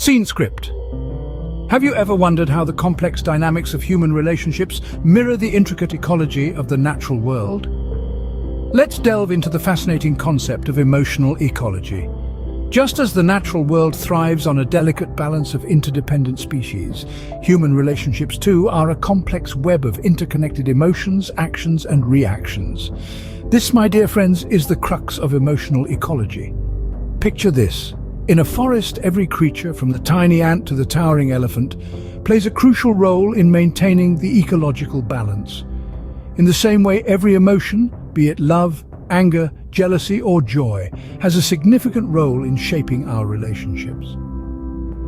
Scene script. Have you ever wondered how the complex dynamics of human relationships mirror the intricate ecology of the natural world? Let's delve into the fascinating concept of emotional ecology. Just as the natural world thrives on a delicate balance of interdependent species, human relationships too are a complex web of interconnected emotions, actions, and reactions. This, my dear friends, is the crux of emotional ecology. Picture this. In a forest, every creature, from the tiny ant to the towering elephant, plays a crucial role in maintaining the ecological balance. In the same way, every emotion, be it love, anger, jealousy, or joy, has a significant role in shaping our relationships.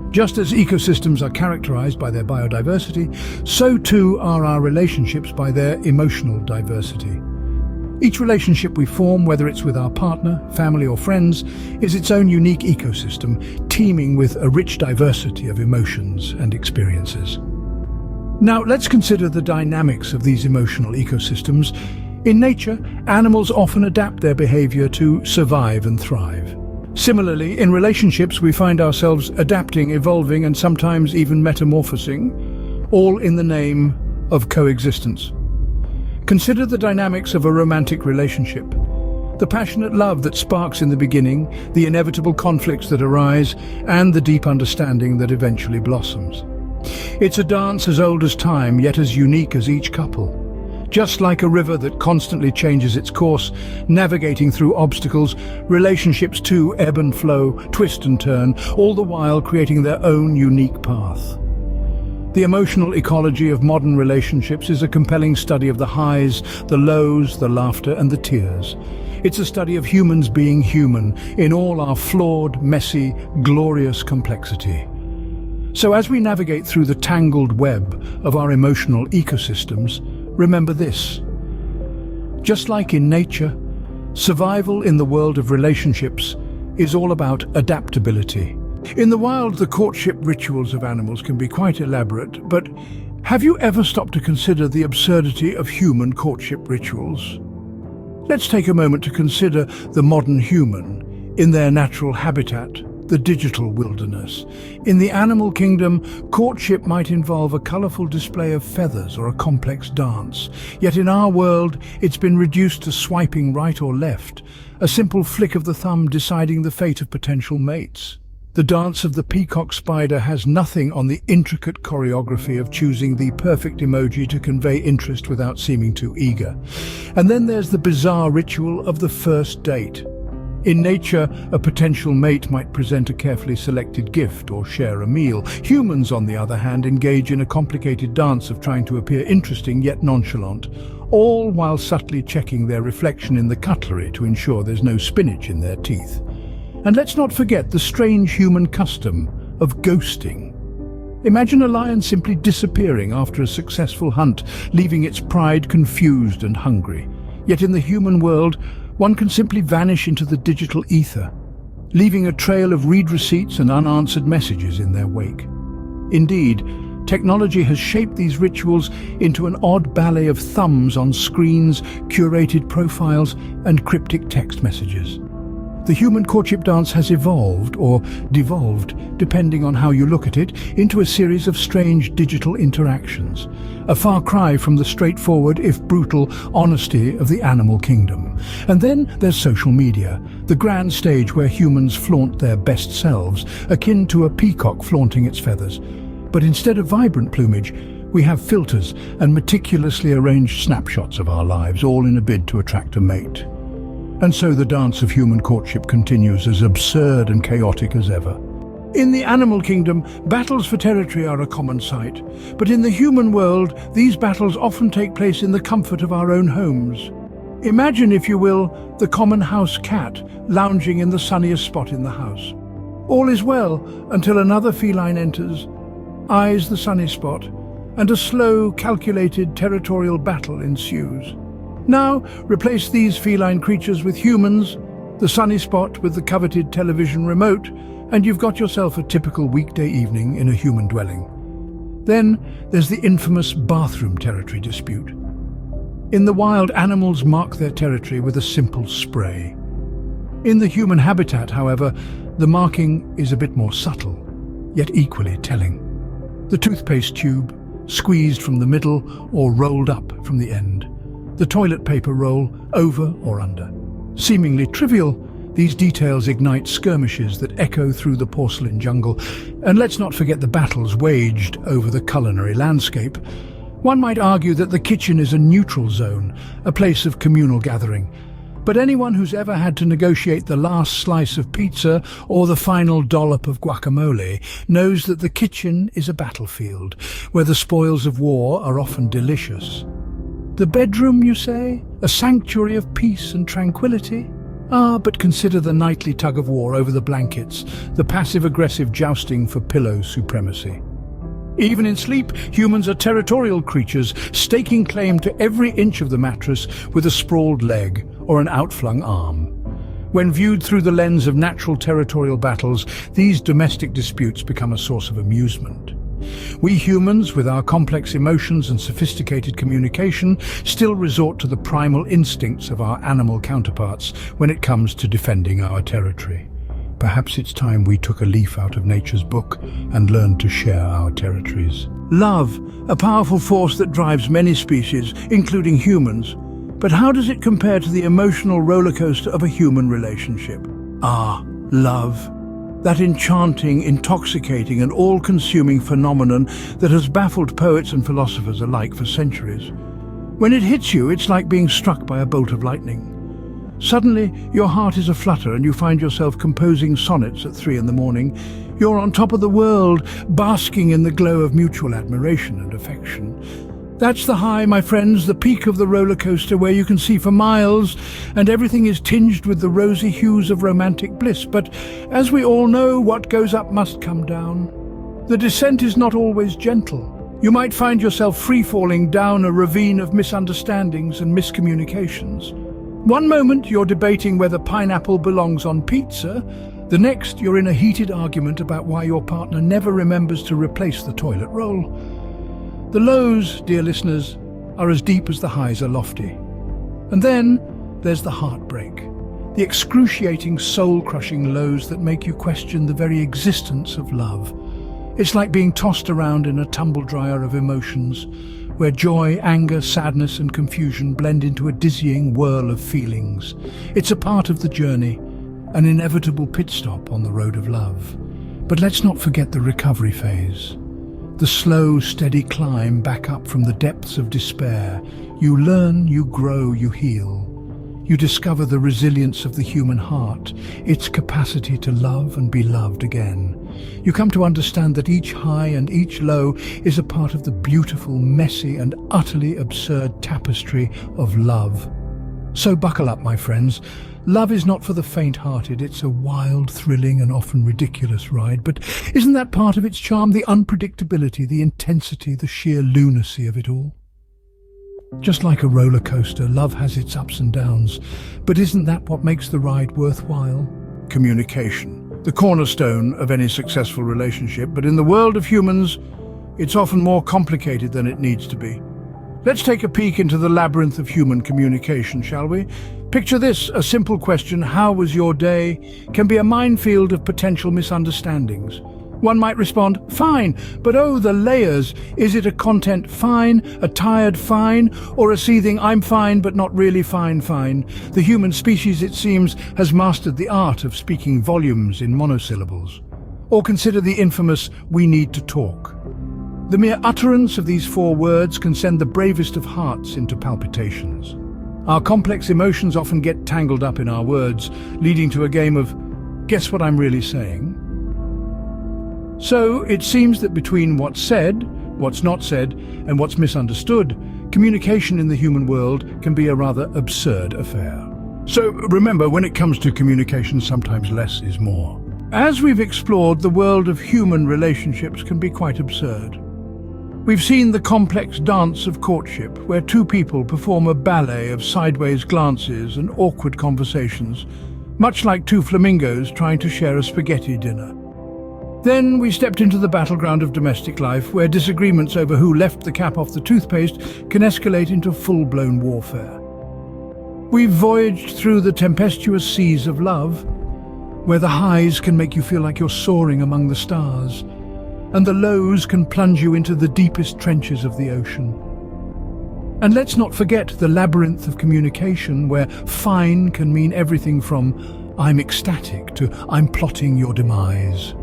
Just as ecosystems are characterized by their biodiversity, so too are our relationships by their emotional diversity. Each relationship we form, whether it's with our partner, family, or friends, is its own unique ecosystem, teeming with a rich diversity of emotions and experiences. Now, let's consider the dynamics of these emotional ecosystems. In nature, animals often adapt their behavior to survive and thrive. Similarly, in relationships, we find ourselves adapting, evolving, and sometimes even metamorphosing, all in the name of coexistence. Consider the dynamics of a romantic relationship. The passionate love that sparks in the beginning, the inevitable conflicts that arise, and the deep understanding that eventually blossoms. It's a dance as old as time, yet as unique as each couple. Just like a river that constantly changes its course, navigating through obstacles, relationships too ebb and flow, twist and turn, all the while creating their own unique path. The emotional ecology of modern relationships is a compelling study of the highs, the lows, the laughter, and the tears. It's a study of humans being human in all our flawed, messy, glorious complexity. So as we navigate through the tangled web of our emotional ecosystems, remember this. Just like in nature, survival in the world of relationships is all about adaptability. In the wild, the courtship rituals of animals can be quite elaborate, but have you ever stopped to consider the absurdity of human courtship rituals? Let's take a moment to consider the modern human in their natural habitat, the digital wilderness. In the animal kingdom, courtship might involve a colorful display of feathers or a complex dance. Yet in our world, it's been reduced to swiping right or left, a simple flick of the thumb deciding the fate of potential mates. The dance of the peacock spider has nothing on the intricate choreography of choosing the perfect emoji to convey interest without seeming too eager. And then there's the bizarre ritual of the first date. In nature, a potential mate might present a carefully selected gift or share a meal. Humans, on the other hand, engage in a complicated dance of trying to appear interesting yet nonchalant, all while subtly checking their reflection in the cutlery to ensure there's no spinach in their teeth. And let's not forget the strange human custom of ghosting. Imagine a lion simply disappearing after a successful hunt, leaving its pride confused and hungry. Yet in the human world, one can simply vanish into the digital ether, leaving a trail of read receipts and unanswered messages in their wake. Indeed, technology has shaped these rituals into an odd ballet of thumbs on screens, curated profiles, and cryptic text messages. The human courtship dance has evolved, or devolved, depending on how you look at it, into a series of strange digital interactions. A far cry from the straightforward, if brutal, honesty of the animal kingdom. And then there's social media, the grand stage where humans flaunt their best selves, akin to a peacock flaunting its feathers. But instead of vibrant plumage, we have filters and meticulously arranged snapshots of our lives, all in a bid to attract a mate. And so the dance of human courtship continues as absurd and chaotic as ever. In the animal kingdom, battles for territory are a common sight. But in the human world, these battles often take place in the comfort of our own homes. Imagine, if you will, the common house cat lounging in the sunniest spot in the house. All is well until another feline enters, eyes the sunny spot, and a slow, calculated territorial battle ensues. Now, replace these feline creatures with humans, the sunny spot with the coveted television remote, and you've got yourself a typical weekday evening in a human dwelling. Then there's the infamous bathroom territory dispute. In the wild, animals mark their territory with a simple spray. In the human habitat, however, the marking is a bit more subtle. yet equally telling. The toothpaste tube, squeezed from the middle or rolled up from the end. The toilet paper roll, over or under. Seemingly trivial, these details ignite skirmishes that echo through the porcelain jungle. And let's not forget the battles waged over the culinary landscape. One might argue that the kitchen is a neutral zone, a place of communal gathering. But anyone who's ever had to negotiate the last slice of pizza or the final dollop of guacamole knows that the kitchen is a battlefield, where the spoils of war are often delicious. The bedroom, you say? A sanctuary of peace and tranquility? Ah, but consider the nightly tug-of-war over the blankets, the passive-aggressive jousting for pillow supremacy. Even in sleep, humans are territorial creatures, staking claim to every inch of the mattress with a sprawled leg or an outflung arm. When viewed through the lens of natural territorial battles, these domestic disputes become a source of amusement. We humans, with our complex emotions and sophisticated communication, still resort to the primal instincts of our animal counterparts when it comes to defending our territory. Perhaps it's time we took a leaf out of nature's book and learned to share our territories. Love, a powerful force that drives many species, including humans. But how does it compare to the emotional rollercoaster of a human relationship? Ah, love. That enchanting, intoxicating and all-consuming phenomenon that has baffled poets and philosophers alike for centuries. When it hits you, it's like being struck by a bolt of lightning. Suddenly, your heart is aflutter and you find yourself composing sonnets at 3 a.m. You're on top of the world, basking in the glow of mutual admiration and affection. That's the high, my friends, the peak of the roller coaster where you can see for miles and everything is tinged with the rosy hues of romantic bliss. But as we all know, what goes up must come down. The descent is not always gentle. You might find yourself free-falling down a ravine of misunderstandings and miscommunications. One moment you're debating whether pineapple belongs on pizza, the next you're in a heated argument about why your partner never remembers to replace the toilet roll. The lows, dear listeners, are as deep as the highs are lofty. And then there's the heartbreak, the excruciating soul-crushing lows that make you question the very existence of love. It's like being tossed around in a tumble-dryer of emotions, where joy, anger, sadness and confusion blend into a dizzying whirl of feelings. It's a part of the journey, an inevitable pit stop on the road of love. But let's not forget the recovery phase. The slow, steady climb back up from the depths of despair. You learn, you grow, you heal. You discover the resilience of the human heart, its capacity to love and be loved again. You come to understand that each high and each low is a part of the beautiful, messy and utterly absurd tapestry of love. So buckle up, my friends. Love is not for the faint-hearted. It's a wild, thrilling and often ridiculous ride. But isn't that part of its charm, the unpredictability, the intensity, the sheer lunacy of it all? Just like a roller coaster, love has its ups and downs. But isn't that what makes the ride worthwhile? Communication, the cornerstone of any successful relationship. But in the world of humans, it's often more complicated than it needs to be. Let's take a peek into the labyrinth of human communication, shall we? Picture this, a simple question, how was your day, can be a minefield of potential misunderstandings. One might respond, fine, but oh, the layers. Is it a content fine, a tired fine, or a seething I'm fine but not really fine? The human species, it seems, has mastered the art of speaking volumes in monosyllables. Or consider the infamous we need to talk. The mere utterance of these 4 words can send the bravest of hearts into palpitations. Our complex emotions often get tangled up in our words, leading to a game of guess what I'm really saying? So it seems that between what's said, what's not said, and what's misunderstood, communication in the human world can be a rather absurd affair. So remember, when it comes to communication, sometimes less is more. As we've explored, the world of human relationships can be quite absurd. We've seen the complex dance of courtship, where 2 people perform a ballet of sideways glances and awkward conversations, much like 2 flamingos trying to share a spaghetti dinner. Then we stepped into the battleground of domestic life, where disagreements over who left the cap off the toothpaste can escalate into full-blown warfare. We've voyaged through the tempestuous seas of love, where the highs can make you feel like you're soaring among the stars, and the lows can plunge you into the deepest trenches of the ocean. And let's not forget the labyrinth of communication, where fine can mean everything from "I'm ecstatic" to "I'm plotting your demise."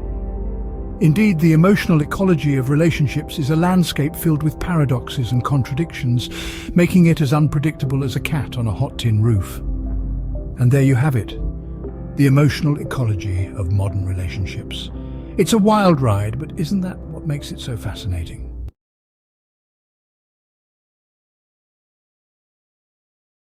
Indeed, the emotional ecology of relationships is a landscape filled with paradoxes and contradictions, making it as unpredictable as a cat on a hot tin roof. And there you have it, the emotional ecology of modern relationships. It's a wild ride, but isn't that what makes it so fascinating?